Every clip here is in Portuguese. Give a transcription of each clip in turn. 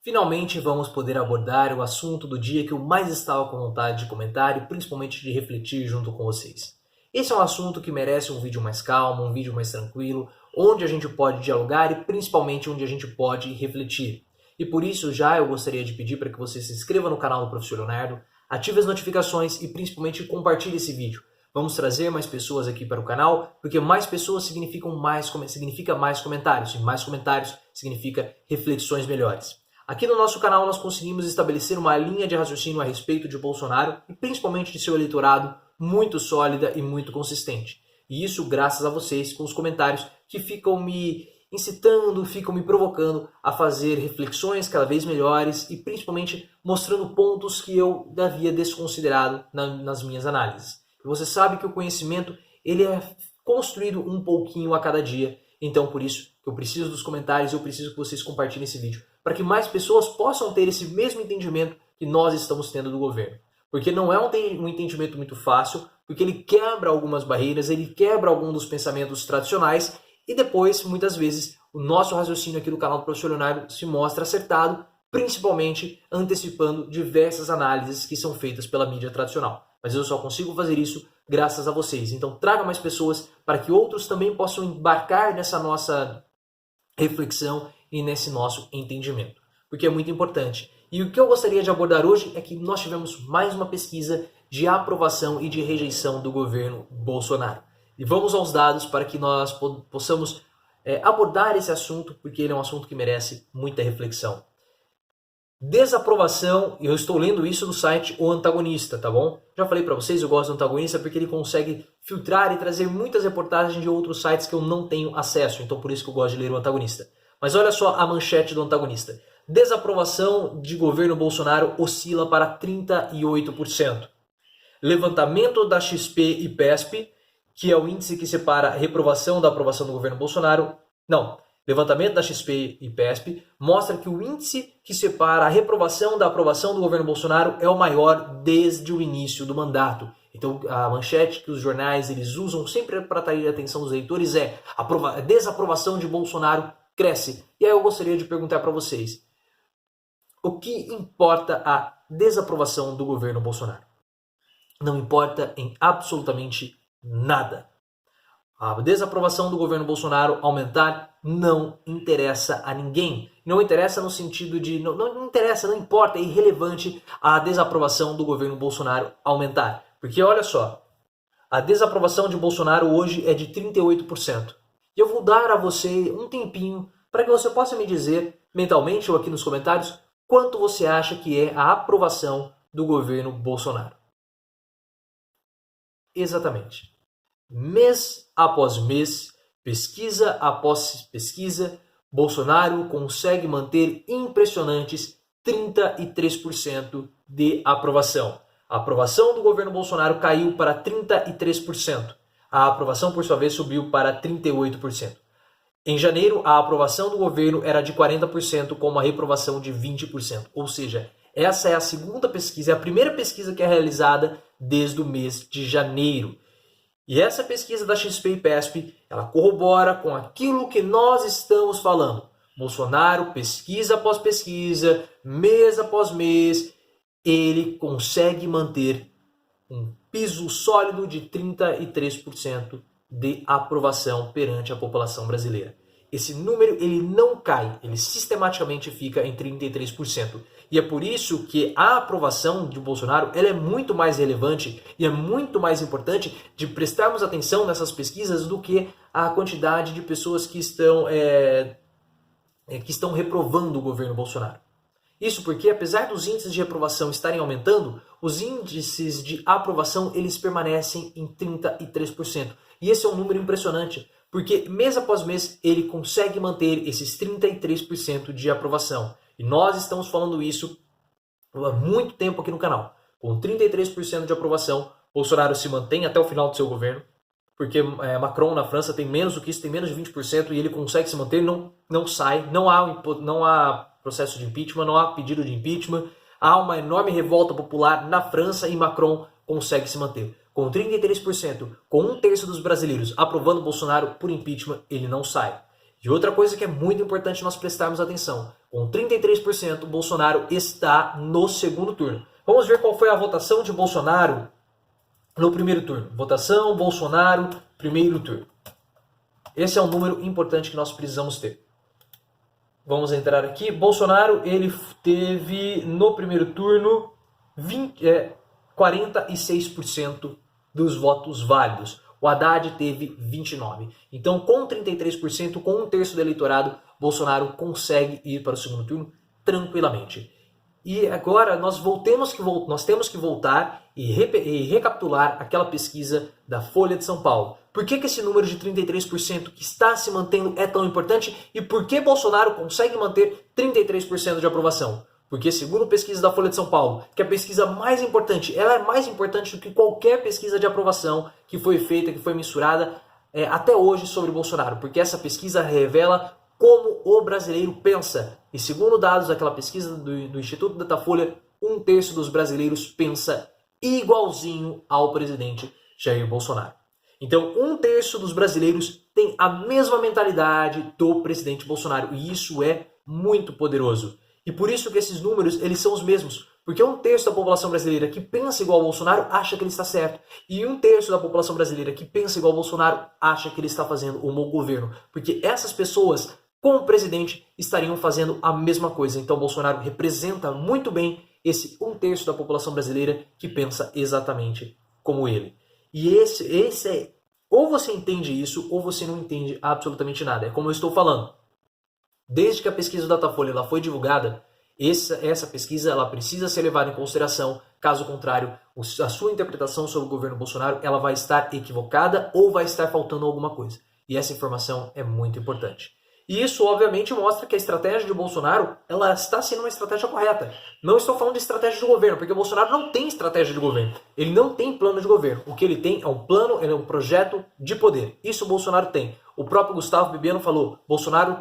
Finalmente vamos poder abordar o assunto do dia que eu mais estava com vontade de comentar e principalmente de refletir junto com vocês. Esse é um assunto que merece um vídeo mais calmo, um vídeo mais tranquilo, onde a gente pode dialogar e principalmente onde a gente pode refletir. E por isso já eu gostaria de pedir para que você se inscreva no canal do Professor Leonardo, ative as notificações e principalmente compartilhe esse vídeo. Vamos trazer mais pessoas aqui para o canal, porque mais pessoas significa mais comentários, e mais comentários significa reflexões melhores. Aqui no nosso canal nós conseguimos estabelecer uma linha de raciocínio a respeito de Bolsonaro e principalmente de seu eleitorado muito sólida e muito consistente. E isso graças a vocês com os comentários que ficam me incitando, ficam me provocando a fazer reflexões cada vez melhores e principalmente mostrando pontos que eu havia desconsiderado nas minhas análises. E você sabe que o conhecimento ele é construído um pouquinho a cada dia, então por isso eu preciso dos comentários, eu preciso que vocês compartilhem esse vídeo, para que mais pessoas possam ter esse mesmo entendimento que nós estamos tendo do governo. Porque não é um entendimento muito fácil, porque ele quebra algumas barreiras, ele quebra alguns dos pensamentos tradicionais e depois, muitas vezes, o nosso raciocínio aqui do canal do Professor Leonardo se mostra acertado, principalmente antecipando diversas análises que são feitas pela mídia tradicional. Mas eu só consigo fazer isso graças a vocês. Então traga mais pessoas para que outros também possam embarcar nessa nossa reflexão e nesse nosso entendimento, porque é muito importante. E o que eu gostaria de abordar hoje é que nós tivemos mais uma pesquisa de aprovação e de rejeição do governo Bolsonaro. E vamos aos dados para que nós possamos abordar esse assunto, porque ele é um assunto que merece muita reflexão. Desaprovação, eu estou lendo isso no site O Antagonista, tá bom? Já falei para vocês, eu gosto do Antagonista porque ele consegue filtrar e trazer muitas reportagens de outros sites que eu não tenho acesso, então por isso que eu gosto de ler o Antagonista. Mas olha só a manchete do Antagonista. Desaprovação de governo Bolsonaro oscila para 38%. Levantamento da XP e PESP, que é o índice que separa a reprovação da aprovação do governo Bolsonaro... Levantamento da XP e PESP mostra que o índice que separa a reprovação da aprovação do governo Bolsonaro é o maior desde o início do mandato. Então a manchete que os jornais eles usam sempre para atrair a atenção dos leitores é a desaprovação de Bolsonaro cresce. E aí eu gostaria de perguntar para vocês, o que importa a desaprovação do governo Bolsonaro? Não importa em absolutamente nada. A desaprovação do governo Bolsonaro aumentar não interessa a ninguém. Não interessa no sentido de... Não interessa, não importa, é irrelevante a desaprovação do governo Bolsonaro aumentar. Porque olha só, a desaprovação de Bolsonaro hoje é de 38%. E eu vou dar a você um tempinho para que você possa me dizer, mentalmente ou aqui nos comentários, quanto você acha que é a aprovação do governo Bolsonaro. Exatamente. Mês após mês, pesquisa após pesquisa, Bolsonaro consegue manter impressionantes 33% de aprovação. A aprovação do governo Bolsonaro caiu para 33%. A aprovação, por sua vez, subiu para 38%. Em janeiro, a aprovação do governo era de 40%, com uma reprovação de 20%. Ou seja, essa é a segunda pesquisa, é a primeira pesquisa que é realizada desde o mês de janeiro. E essa pesquisa da XP e PESP, ela corrobora com aquilo que nós estamos falando. Bolsonaro, pesquisa após pesquisa, mês após mês, ele consegue manter um piso sólido de 33% de aprovação perante a população brasileira. Esse número ele não cai, ele sistematicamente fica em 33%. E é por isso que a aprovação de Bolsonaro ela é muito mais relevante e é muito mais importante de prestarmos atenção nessas pesquisas do que a quantidade de pessoas que estão reprovando o governo Bolsonaro. Isso porque, apesar dos índices de reprovação estarem aumentando, os índices de aprovação eles permanecem em 33%. E esse é um número impressionante, porque mês após mês ele consegue manter esses 33% de aprovação. E nós estamos falando isso há muito tempo aqui no canal. Com 33% de aprovação, Bolsonaro se mantém até o final do seu governo, porque Macron na França tem menos do que isso, tem menos de 20% e ele consegue se manter, não sai, não há processo de impeachment, não há pedido de impeachment, há uma enorme revolta popular na França e Macron consegue se manter. Com 33%, com 1/3 dos brasileiros aprovando Bolsonaro por impeachment, ele não sai. E outra coisa que é muito importante nós prestarmos atenção, Com 33%, Bolsonaro está no segundo turno. Vamos ver qual foi a votação de Bolsonaro no primeiro turno. Votação Bolsonaro, primeiro turno. Esse é um número importante que nós precisamos ter. Vamos entrar aqui. Bolsonaro, ele teve no primeiro turno 46% dos votos válidos. O Haddad teve 29%. Então, com 33%, com um terço do eleitorado, Bolsonaro consegue ir para o segundo turno tranquilamente. E agora nós temos que voltar e recapitular aquela pesquisa da Folha de São Paulo. Por que esse número de 33% que está se mantendo é tão importante e por que Bolsonaro consegue manter 33% de aprovação? Porque, segundo a pesquisa da Folha de São Paulo, que é a pesquisa mais importante, ela é mais importante do que qualquer pesquisa de aprovação que foi feita, que foi mensurada até hoje sobre Bolsonaro. Porque essa pesquisa revela como o brasileiro pensa. E segundo dados daquela pesquisa do Instituto Datafolha, um terço dos brasileiros pensa igualzinho ao presidente Jair Bolsonaro. Então, um terço dos brasileiros tem a mesma mentalidade do presidente Bolsonaro. E isso é muito poderoso. E por isso que esses números, eles são os mesmos. Porque um terço da população brasileira que pensa igual ao Bolsonaro acha que ele está certo. E um terço da população brasileira que pensa igual ao Bolsonaro acha que ele está fazendo um bom governo. Porque essas pessoas, com o presidente, estariam fazendo a mesma coisa. Então Bolsonaro representa muito bem esse um terço da população brasileira que pensa exatamente como ele. E esse é... Ou você entende isso, ou você não entende absolutamente nada. É como eu estou falando. Desde que a pesquisa do Datafolha ela foi divulgada, essa pesquisa ela precisa ser levada em consideração. Caso contrário, a sua interpretação sobre o governo Bolsonaro ela vai estar equivocada ou vai estar faltando alguma coisa. E essa informação é muito importante. E isso, obviamente, mostra que a estratégia de Bolsonaro ela está sendo uma estratégia correta. Não estou falando de estratégia de governo, porque o Bolsonaro não tem estratégia de governo. Ele não tem plano de governo. O que ele tem é um plano, é um projeto de poder. Isso o Bolsonaro tem. O próprio Gustavo Bibiano falou,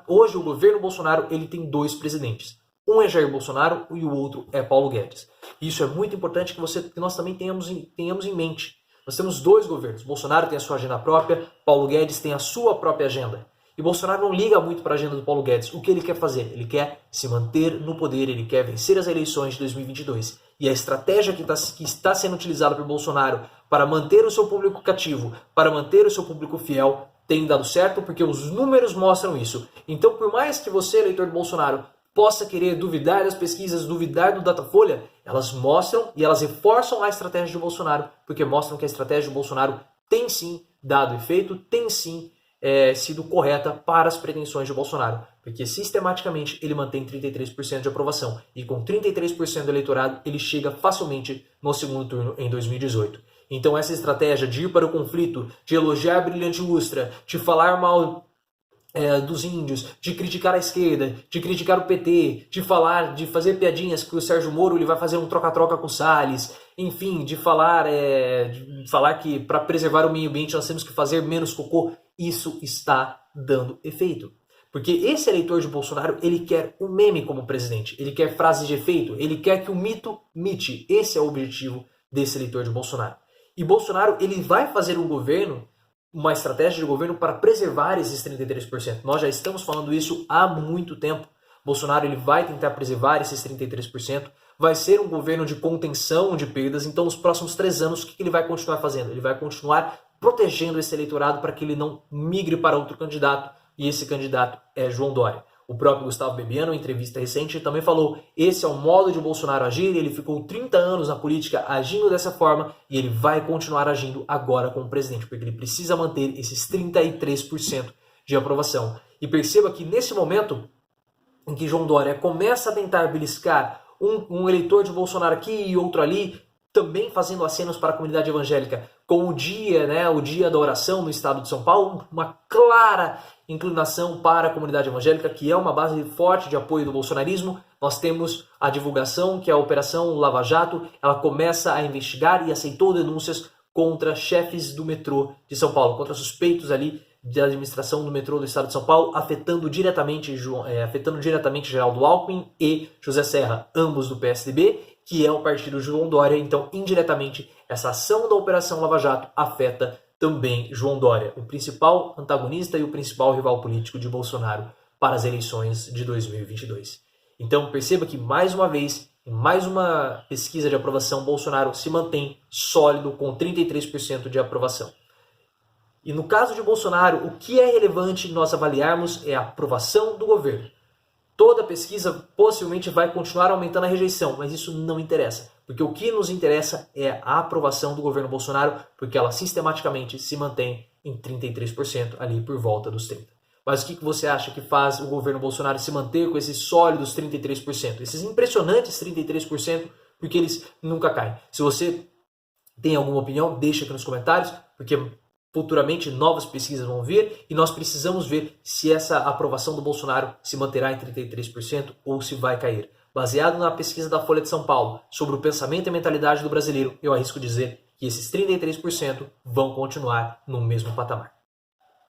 hoje o governo Bolsonaro ele tem 2 presidentes. Um é Jair Bolsonaro e o outro é Paulo Guedes. Isso é muito importante que nós também tenhamos em mente. Nós temos 2 governos. Bolsonaro tem a sua agenda própria, Paulo Guedes tem a sua própria agenda. E Bolsonaro não liga muito para a agenda do Paulo Guedes. O que ele quer fazer? Ele quer se manter no poder, ele quer vencer as eleições de 2022. E a estratégia que está sendo utilizada por Bolsonaro para manter o seu público cativo, para manter o seu público fiel, tem dado certo porque os números mostram isso. Então, por mais que você, eleitor de Bolsonaro, possa querer duvidar das pesquisas, duvidar do Datafolha, elas mostram e elas reforçam a estratégia de Bolsonaro, porque mostram que a estratégia de Bolsonaro tem sim dado efeito, tem sim sido correta para as pretensões de Bolsonaro, porque sistematicamente ele mantém 33% de aprovação e com 33% do eleitorado ele chega facilmente no segundo turno em 2018. Então essa estratégia de ir para o conflito, de elogiar a brilhante Ustra, de falar mal dos índios, de criticar a esquerda, de criticar o PT, de fazer piadinhas que o Sérgio Moro ele vai fazer um troca-troca com o Salles, enfim, de falar que para preservar o meio ambiente nós temos que fazer menos cocô, isso está dando efeito. Porque esse eleitor de Bolsonaro, ele quer um meme como presidente, ele quer frases de efeito, ele quer que o mito mite. Esse é o objetivo desse eleitor de Bolsonaro. E Bolsonaro, ele vai fazer um governo, uma estratégia de governo para preservar esses 33%. Nós já estamos falando isso há muito tempo. Bolsonaro ele vai tentar preservar esses 33%. Vai ser um governo de contenção de perdas. Então, nos próximos 3 anos, o que ele vai continuar fazendo? Ele vai continuar protegendo esse eleitorado para que ele não migre para outro candidato. E esse candidato é João Dória. O próprio Gustavo Bibiano, em entrevista recente, também falou: esse é o modo de Bolsonaro agir, ele ficou 30 anos na política agindo dessa forma e ele vai continuar agindo agora como presidente, porque ele precisa manter esses 33% de aprovação. E perceba que nesse momento em que João Dória começa a tentar beliscar um eleitor de Bolsonaro aqui e outro ali, também fazendo acenos para a comunidade evangélica, com o dia da oração no estado de São Paulo, uma clara inclinação para a comunidade evangélica, que é uma base forte de apoio do bolsonarismo. Nós temos a divulgação que a Operação Lava Jato, ela começa a investigar e aceitou denúncias contra chefes do metrô de São Paulo, contra suspeitos ali da administração do metrô do estado de São Paulo, afetando diretamente Geraldo Alckmin e José Serra, ambos do PSDB, que é o partido João Dória. Então, indiretamente, essa ação da Operação Lava Jato afeta também João Dória, o principal antagonista e o principal rival político de Bolsonaro para as eleições de 2022. Então perceba que mais uma vez, em mais uma pesquisa de aprovação, Bolsonaro se mantém sólido com 33% de aprovação. E no caso de Bolsonaro, o que é relevante nós avaliarmos é a aprovação do governo. Toda pesquisa possivelmente vai continuar aumentando a rejeição, mas isso não interessa. Porque o que nos interessa é a aprovação do governo Bolsonaro, porque ela sistematicamente se mantém em 33%, ali por volta dos 30%. Mas o que você acha que faz o governo Bolsonaro se manter com esses sólidos 33%? Esses impressionantes 33%, porque eles nunca caem. Se você tem alguma opinião, deixa aqui nos comentários, porque futuramente novas pesquisas vão vir e nós precisamos ver se essa aprovação do Bolsonaro se manterá em 33% ou se vai cair. Baseado na pesquisa da Folha de São Paulo sobre o pensamento e mentalidade do brasileiro, eu arrisco dizer que esses 33% vão continuar no mesmo patamar.